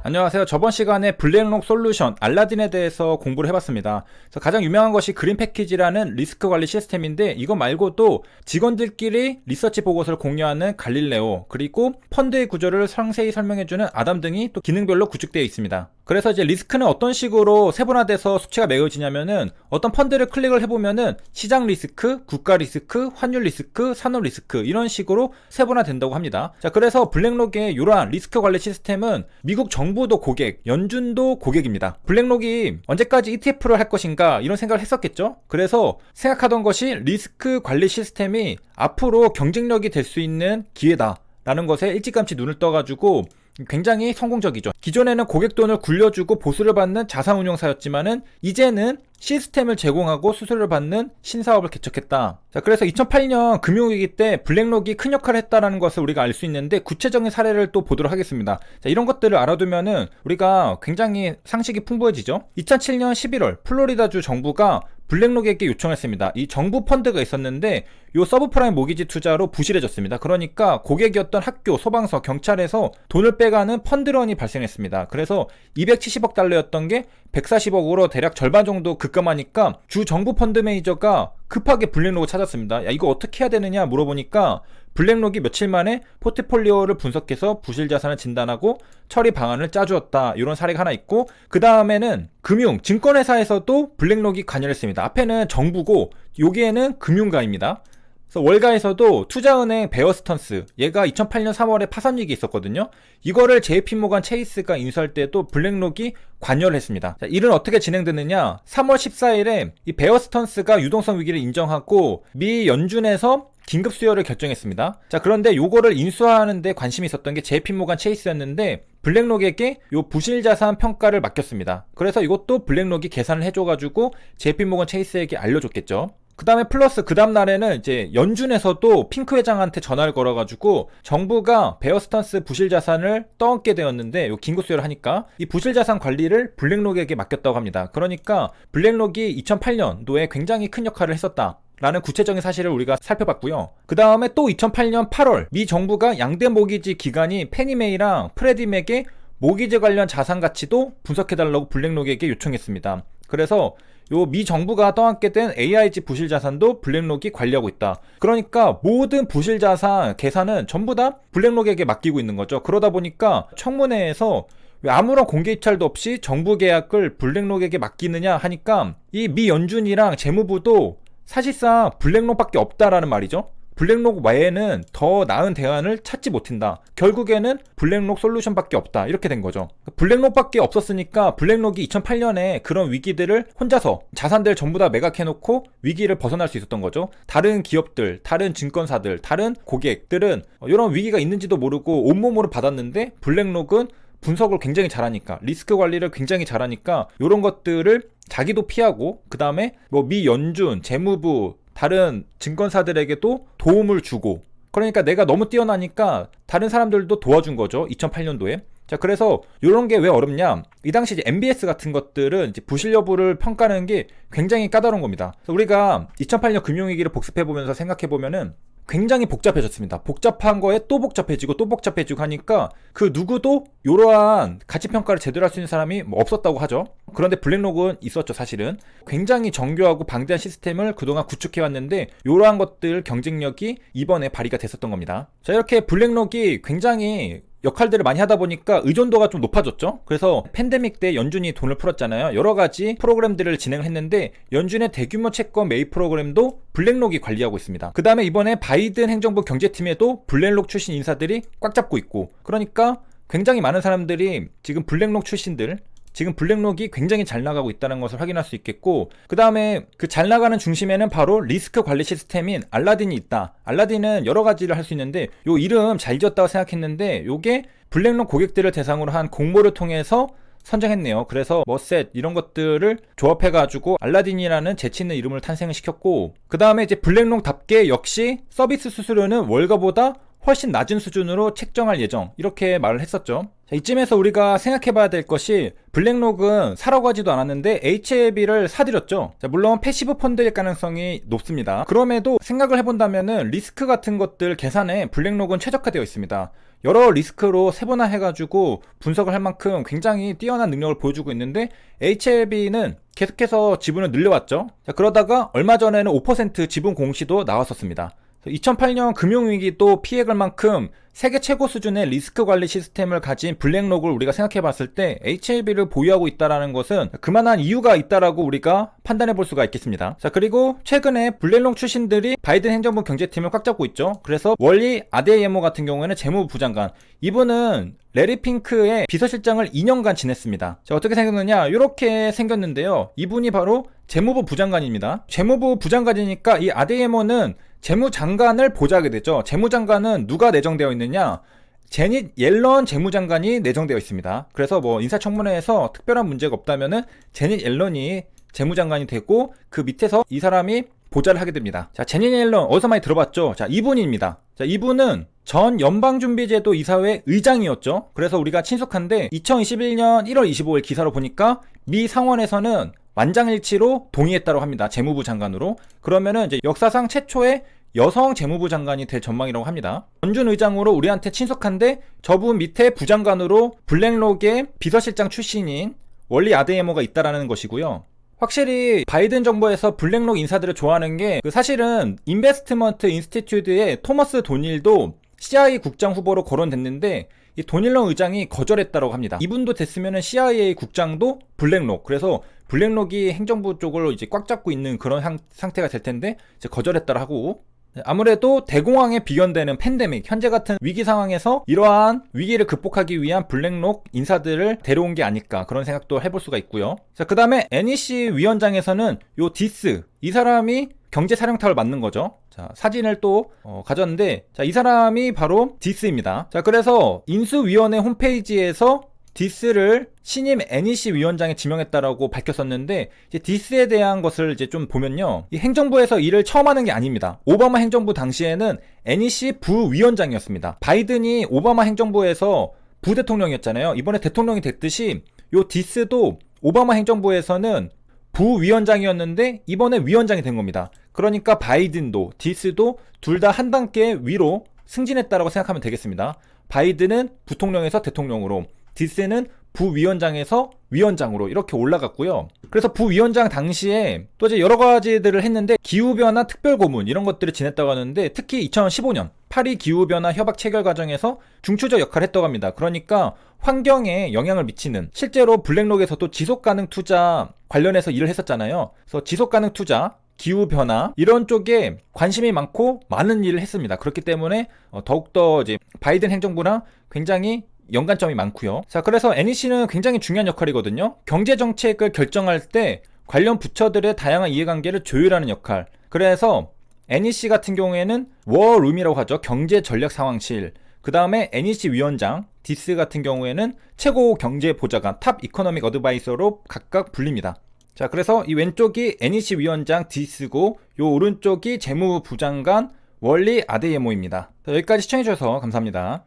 안녕하세요. 저번 시간에 블랙록 솔루션 알라딘에 대해서 공부를 해봤습니다. 그래서 가장 유명한 것이 그린 패키지라는 리스크 관리 시스템인데 이거 말고도 직원들끼리 리서치 보고서를 공유하는 갈릴레오, 그리고 펀드의 구조를 상세히 설명해주는 아담 등이 또 기능별로 구축되어 있습니다. 그래서 이제 리스크는 어떤 식으로 세분화돼서 수치가 매겨지냐면은 어떤 펀드를 클릭을 해보면은 시장 리스크, 국가 리스크, 환율 리스크, 산업 리스크 이런 식으로 세분화된다고 합니다. 자, 그래서 블랙록의 이러한 리스크 관리 시스템은 미국 정부도 고객, 연준도 고객입니다. 블랙록이 언제까지 ETF를 할 것인가 이런 생각을 했었겠죠. 그래서 생각하던 것이 리스크 관리 시스템이 앞으로 경쟁력이 될 수 있는 기회다 라는 것에 일찌감치 눈을 떠가지고 굉장히 성공적이죠. 기존에는 고객 돈을 굴려주고 보수를 받는 자산운용사였지만은 이제는 시스템을 제공하고 수수료를 받는 신사업을 개척했다. 자, 그래서 2008년 금융위기 때 블랙록이 큰 역할을 했다라는 것을 우리가 알 수 있는데 구체적인 사례를 또 보도록 하겠습니다. 자, 이런 것들을 알아두면은 우리가 굉장히 상식이 풍부해지죠. 2007년 11월 플로리다주 정부가 블랙록에게 요청했습니다. 이 정부 펀드가 있었는데 요 서브프라임 모기지 투자로 부실해졌습니다. 그러니까 고객이었던 학교, 소방서, 경찰에서 돈을 빼가는 펀드런이 발생했습니다. 그래서 270억 달러였던 게 140억으로 대략 절반 정도 급감하니까 주 정부 펀드 매니저가 급하게 블랙록을 찾았습니다. 야, 이거 어떻게 해야 되느냐 물어보니까 블랙록이 며칠 만에 포트폴리오를 분석해서 부실 자산을 진단하고 처리 방안을 짜주었다. 이런 사례가 하나 있고, 그 다음에는 금융, 증권회사에서도 블랙록이 관여했습니다. 앞에는 정부고 여기에는 금융가입니다. 그래서 월가에서도 투자은행 베어스턴스, 얘가 2008년 3월에 파산위기 있었거든요. 이거를 JP모간 체이스가 인수할 때도 블랙록이 관여를 했습니다. 자, 일은 어떻게 진행됐느냐? 3월 14일에 이 베어스턴스가 유동성 위기를 인정하고 미 연준에서 긴급 수혈을 결정했습니다. 자, 그런데 요거를 인수하는 데 관심이 있었던 게 JP모간 체이스였는데 블랙록에게 요 부실자산 평가를 맡겼습니다. 그래서 이것도 블랙록이 계산을 해줘가지고 JP모간 체이스에게 알려줬겠죠. 그 다음에 플러스 그 다음 날에는 이제 연준에서도 핑크 회장한테 전화를 걸어가지고 정부가 베어스턴스 부실자산을 떠안게 되었는데 요 긴급 수혈을 하니까 이 부실자산 관리를 블랙록에게 맡겼다고 합니다. 그러니까 블랙록이 2008년도에 굉장히 큰 역할을 했었다 라는 구체적인 사실을 우리가 살펴봤고요. 그 다음에 또 2008년 8월 미 정부가 양대 모기지 기관이 페니메이랑 프레디맥의 모기지 관련 자산 가치도 분석해달라고 블랙록에게 요청했습니다. 그래서 요 미 정부가 떠안게 된 AIG 부실 자산도 블랙록이 관리하고 있다. 그러니까 모든 부실 자산 계산은 전부 다 블랙록에게 맡기고 있는 거죠. 그러다 보니까 청문회에서 왜 아무런 공개 입찰도 없이 정부 계약을 블랙록에게 맡기느냐 하니까 이 미 연준이랑 재무부도 사실상 블랙록밖에 없다라는 말이죠. 블랙록 외에는 더 나은 대안을 찾지 못한다. 결국에는 블랙록 솔루션밖에 없다. 이렇게 된 거죠. 블랙록밖에 없었으니까 블랙록이 2008년에 그런 위기들을 혼자서 자산들 전부 다 매각해놓고 위기를 벗어날 수 있었던 거죠. 다른 기업들, 다른 증권사들, 다른 고객들은 이런 위기가 있는지도 모르고 온몸으로 받았는데 블랙록은 분석을 굉장히 잘하니까, 리스크 관리를 굉장히 잘하니까 이런 것들을 자기도 피하고, 그 다음에 뭐 미 연준, 재무부, 다른 증권사들에게도 도움을 주고, 그러니까 내가 너무 뛰어나니까 다른 사람들도 도와준 거죠. 2008년도에. 자, 그래서 이런 게 왜 어렵냐? 이 당시 이제 MBS 같은 것들은 이제 부실 여부를 평가하는 게 굉장히 까다로운 겁니다. 그래서 우리가 2008년 금융위기를 복습해보면서 생각해보면은 굉장히 복잡해졌습니다. 복잡한 거에 또 복잡해지고 또 복잡해지고 하니까 그 누구도 이러한 가치평가를 제대로 할 수 있는 사람이 뭐 없었다고 하죠. 그런데 블랙록은 있었죠. 사실은 굉장히 정교하고 방대한 시스템을 그동안 구축해왔는데 이러한 것들 경쟁력이 이번에 발휘가 됐었던 겁니다. 자, 이렇게 블랙록이 굉장히 역할들을 많이 하다 보니까 의존도가 좀 높아졌죠. 그래서 팬데믹 때 연준이 돈을 풀었잖아요. 여러 가지 프로그램들을 진행을 했는데 연준의 대규모 채권 매입 프로그램도 블랙록이 관리하고 있습니다. 그 다음에 이번에 바이든 행정부 경제팀에도 블랙록 출신 인사들이 꽉 잡고 있고, 그러니까 굉장히 많은 사람들이 지금 블랙록 출신들, 지금 블랙록이 굉장히 잘 나가고 있다는 것을 확인할 수 있겠고, 그 다음에 그 잘 나가는 중심에는 바로 리스크 관리 시스템인 알라딘이 있다. 알라딘은 여러 가지를 할 수 있는데 요 이름 잘 지었다고 생각했는데 요게 블랙록 고객들을 대상으로 한 공모를 통해서 선정했네요. 그래서 머셋 이런 것들을 조합해가지고 알라딘이라는 재치있는 이름을 탄생을 시켰고, 그 다음에 이제 블랙록답게 역시 서비스 수수료는 월가보다 훨씬 낮은 수준으로 책정할 예정, 이렇게 말을 했었죠. 자, 이쯤에서 우리가 생각해봐야 될 것이 블랙록은 사라고 하지도 않았는데 HLB를 사들였죠. 자, 물론 패시브 펀드일 가능성이 높습니다. 그럼에도 생각을 해본다면은 리스크 같은 것들 계산에 블랙록은 최적화되어 있습니다. 여러 리스크로 세분화해가지고 분석을 할 만큼 굉장히 뛰어난 능력을 보여주고 있는데 HLB는 계속해서 지분을 늘려왔죠. 자, 그러다가 얼마 전에는 5% 지분 공시도 나왔었습니다. 2008년 금융위기 또 피해갈 만큼 세계 최고 수준의 리스크 관리 시스템을 가진 블랙록을 우리가 생각해 봤을 때 HLB를 보유하고 있다는 것은 그만한 이유가 있다라고 우리가 판단해 볼 수가 있겠습니다. 자, 그리고 최근에 블랙록 출신들이 바이든 행정부 경제팀을 꽉 잡고 있죠. 그래서 월리 아데예모 같은 경우에는 재무부 부장관, 이분은 레리 핑크의 비서실장을 2년간 지냈습니다. 자, 어떻게 생겼느냐, 이렇게 생겼는데요. 이분이 바로 재무부 부장관입니다. 재무부 부장관이니까 이 아데예모는 재무장관을 보좌하게 되죠. 재무장관은 누가 내정되어 있느냐, 제닛 옐런 재무장관이 내정되어 있습니다. 그래서 뭐 인사청문회에서 특별한 문제가 없다면은 제닛 옐런이 재무장관이 되고 그 밑에서 이 사람이 보좌를 하게 됩니다. 자, 제닛 옐런 어디서 많이 들어봤죠? 자, 이분입니다. 자, 이분은 전 연방준비제도 이사회 의장이었죠. 그래서 우리가 친숙한데 2021년 1월 25일 기사로 보니까 미 상원에서는 만장일치로 동의했다고 합니다. 재무부 장관으로. 그러면은 이제 역사상 최초의 여성 재무부 장관이 될 전망이라고 합니다. 전준 의장으로 우리한테 친숙한데 저분 밑에 부장관으로 블랙록의 비서실장 출신인 월리 아데예모가 있다라는 것이고요. 확실히 바이든 정부에서 블랙록 인사들을 좋아하는 게 사실은 인베스트먼트 인스티튜드의 토머스 도닐도 CIA 국장 후보로 거론됐는데 이 도닐런 의장이 거절했다고 합니다. 이분도 됐으면 CIA 국장도 블랙록, 그래서 블랙록이 행정부 쪽을 이제 꽉 잡고 있는 그런 상태가 될 텐데 이제 거절했다고 하고, 아무래도 대공황에 비견되는 팬데믹, 현재 같은 위기 상황에서 이러한 위기를 극복하기 위한 블랙록 인사들을 데려온 게 아닐까, 그런 생각도 해볼 수가 있고요. 자, 그 다음에 NEC 위원장에서는 요 디스, 이 사람이 경제사령탑을 맡는 거죠. 자, 사진을 또 가졌는데, 자, 이 사람이 바로 디스입니다. 자, 그래서 인수위원회 홈페이지에서 디스를 신임 NEC 위원장에 지명했다라고 밝혔었는데, 이제 디스에 대한 것을 이제 좀 보면요, 이 행정부에서 일을 처음 하는 게 아닙니다. 오바마 행정부 당시에는 NEC 부위원장이었습니다. 바이든이 오바마 행정부에서 부대통령이었잖아요. 이번에 대통령이 됐듯이 요 디스도 오바마 행정부에서는 부위원장이었는데 이번에 위원장이 된 겁니다. 그러니까 바이든도 디스도 둘 다 한 단계 위로 승진했다라고 생각하면 되겠습니다. 바이든은 부통령에서 대통령으로, 디스는 부위원장에서 위원장으로 이렇게 올라갔고요. 그래서 부위원장 당시에 또 이제 여러 가지들을 했는데, 기후변화 특별고문 이런 것들을 지냈다고 하는데, 특히 2015년 파리 기후변화 협약 체결 과정에서 중추적 역할을 했다고 합니다. 그러니까 환경에 영향을 미치는, 실제로 블랙록에서도 지속가능 투자 관련해서 일을 했었잖아요. 그래서 지속가능 투자, 기후변화 이런 쪽에 관심이 많고 많은 일을 했습니다. 그렇기 때문에 더욱더 이제 바이든 행정부랑 굉장히 연관점이 많고요. 자, 그래서 NEC는 굉장히 중요한 역할이거든요. 경제정책을 결정할 때 관련 부처들의 다양한 이해관계를 조율하는 역할. 그래서 NEC 같은 경우에는 워룸이라고 하죠. 경제전략상황실. 그 다음에 NEC 위원장, 디스 같은 경우에는 최고 경제보좌관, 탑 이코노믹 어드바이서로 각각 불립니다. 자, 그래서 이 왼쪽이 NEC 위원장 디스고, 요 오른쪽이 재무부 부장관 월리 아데예모입니다. 여기까지 시청해주셔서 감사합니다.